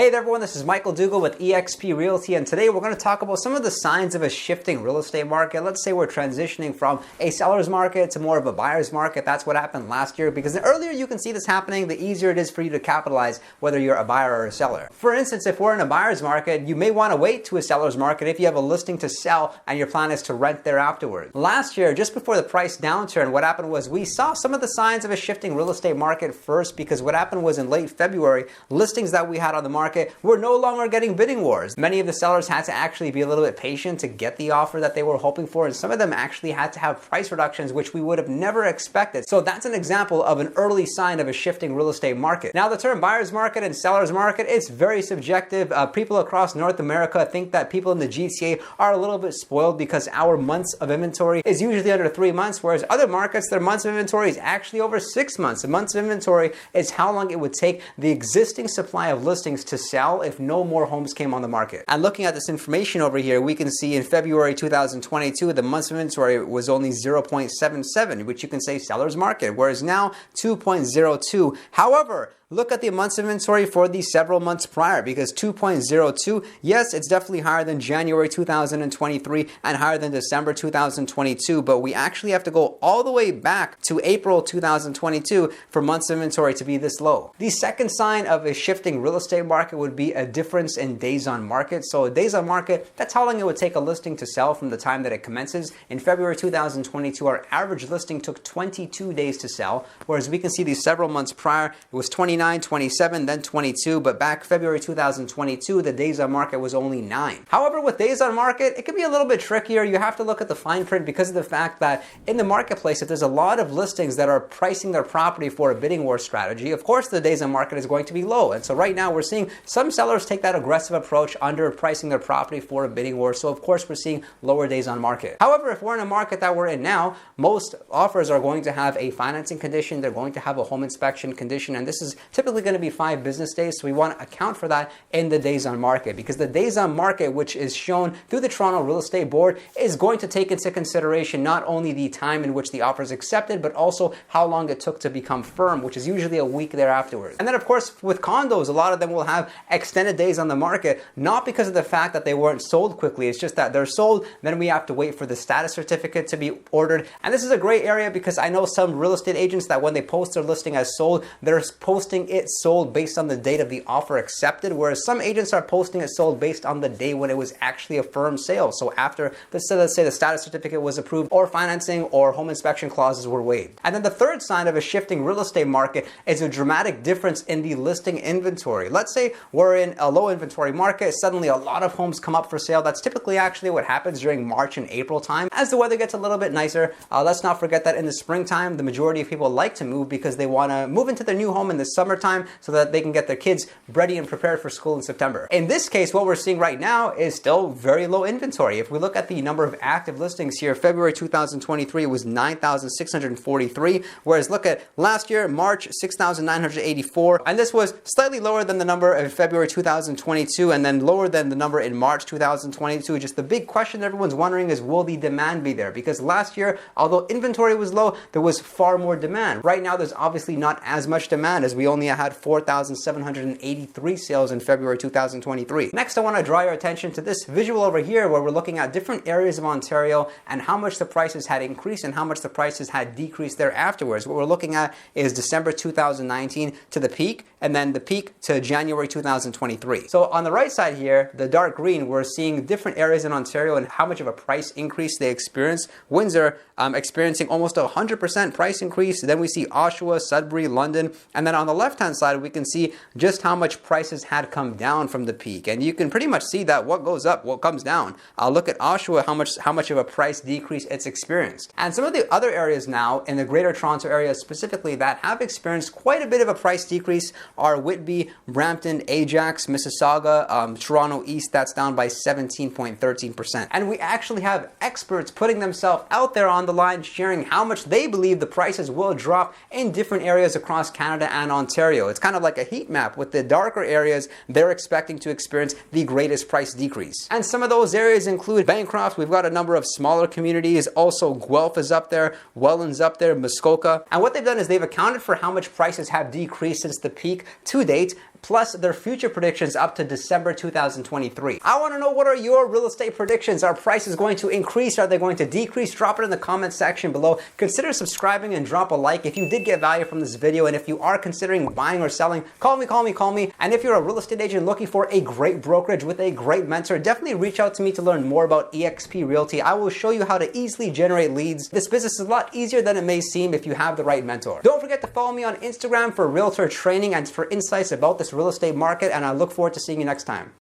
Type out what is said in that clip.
Hey there everyone, this is Michael Dougal with eXp Realty, and today we're going to talk about some of the signs of a shifting real estate market. Let's say we're transitioning from a seller's market to more of a buyer's market. That's what happened last year, because the earlier you can see this happening, the easier it is for you to capitalize whether you're a buyer or a seller. For instance, if we're in a buyer's market, you may want to wait to a seller's market if you have a listing to sell and your plan is to rent there afterwards. Last year, just before the price downturn, what happened was we saw some of the signs of a shifting real estate market first, because what happened was in late February, listings that we had on the market were no longer getting bidding wars. Many of the sellers had to actually be a little bit patient to get the offer that they were hoping for, and some of them actually had to have price reductions which we would have never expected. So that's an example of an early sign of a shifting real estate market. Now, the term buyer's market and seller's market, it's very subjective. People across North America think that people in the GTA are a little bit spoiled because our months of inventory is usually under 3 months, whereas other markets, their months of inventory is actually over 6 months. A month's of inventory is how long it would take the existing supply of listings to sell if no more homes came on the market. And looking at this information over here, we can see in February 2022, the months of inventory was only 0.77, which you can say seller's market, whereas now 2.02. However, look at the months of inventory for the several months prior, because 2.02, yes, it's definitely higher than January 2023 and higher than December 2022, but we actually have to go all the way back to April 2022 for months of inventory to be this low. The second sign of a shifting real estate market would be a difference in days on market. So days on market, that's how long it would take a listing to sell from the time that it commences. In February 2022, our average listing took 22 days to sell, whereas we can see these several months prior, it was 29, 27, then 22, but back February 2022, the days on market was only 9. However, with days on market, it can be a little bit trickier. You have to look at the fine print because of the fact that in the marketplace, if there's a lot of listings that are pricing their property for a bidding war strategy, of course the days on market is going to be low. And so right now we're seeing some sellers take that aggressive approach under pricing their property for a bidding war. So of course we're seeing lower days on market. However, if we're in a market that we're in now, most offers are going to have a financing condition. They're going to have a home inspection condition, and this is typically going to be 5 business days. So we want to account for that in the days on market, because the days on market, which is shown through the Toronto Real Estate Board, is going to take into consideration not only the time in which the offer is accepted, but also how long it took to become firm, which is usually a week thereafterwards. And then of course with condos, a lot of them will have extended days on the market, not because of the fact that they weren't sold quickly. It's just that they're sold, then we have to wait for the status certificate to be ordered. And this is a great area because I know some real estate agents that when they post their listing as sold, they're posting it sold based on the date of the offer accepted, whereas some agents are posting it sold based on the day when it was actually a firm sale. So after, let's say the status certificate was approved, or financing or home inspection clauses were waived. And then the third sign of a shifting real estate market is a dramatic difference in the listing inventory. Let's say we're in a low inventory market, suddenly a lot of homes come up for sale. That's typically actually what happens during March and April time. As the weather gets a little bit nicer, let's not forget that in the springtime, the majority of people like to move because they want to move into their new home in the summertime so that they can get their kids ready and prepared for school in September. In this case, what we're seeing right now is still very low inventory. If we look at the number of active listings here, February 2023 was 9,643, whereas look at last year, March, 6,984, and this was slightly lower than the number in February 2022 and then lower than the number in March 2022. Just the big question everyone's wondering is, will the demand be there? Because last year, although inventory was low, there was far more demand. Right now, there's obviously not as much demand, as we only had 4,783 sales in February 2023. Next, I want to draw your attention to this visual over here where we're looking at different areas of Ontario and how much the prices had increased and how much the prices had decreased there afterwards. What we're looking at is December 2019 to the peak, and then the peak to January 2023. So on the right side here, the dark green, we're seeing different areas in Ontario and how much of a price increase they experienced. Windsor experiencing almost a 100% price increase. Then we see Oshawa, Sudbury, London, and then on the left-hand side, we can see just how much prices had come down from the peak. And you can pretty much see that what goes up, what comes down. Look at Oshawa, how much of a price decrease it's experienced. And some of the other areas now in the Greater Toronto area specifically that have experienced quite a bit of a price decrease are Whitby, Brampton, Ajax, Mississauga, Toronto East. That's down by 17.13%. And we actually have experts putting themselves out there on the line, sharing how much they believe the prices will drop in different areas across Canada and Ontario. Ontario. It's kind of like a heat map. With the darker areas, they're expecting to experience the greatest price decrease. And some of those areas include Bancroft. We've got a number of smaller communities. Also, Guelph is up there, Welland's up there, Muskoka. And what they've done is they've accounted for how much prices have decreased since the peak to date, plus their future predictions up to December 2023. I want to know, what are your real estate predictions? Are prices going to increase? Are they going to decrease? Drop it in the comment section below. Consider subscribing and drop a like if you did get value from this video. And if you are considering buying or selling, call me. And if you're a real estate agent looking for a great brokerage with a great mentor, definitely reach out to me to learn more about eXp Realty. I will show you how to easily generate leads. This business is a lot easier than it may seem if you have the right mentor. Don't forget to follow me on Instagram for Realtor training and for insights about this real estate market, and I look forward to seeing you next time.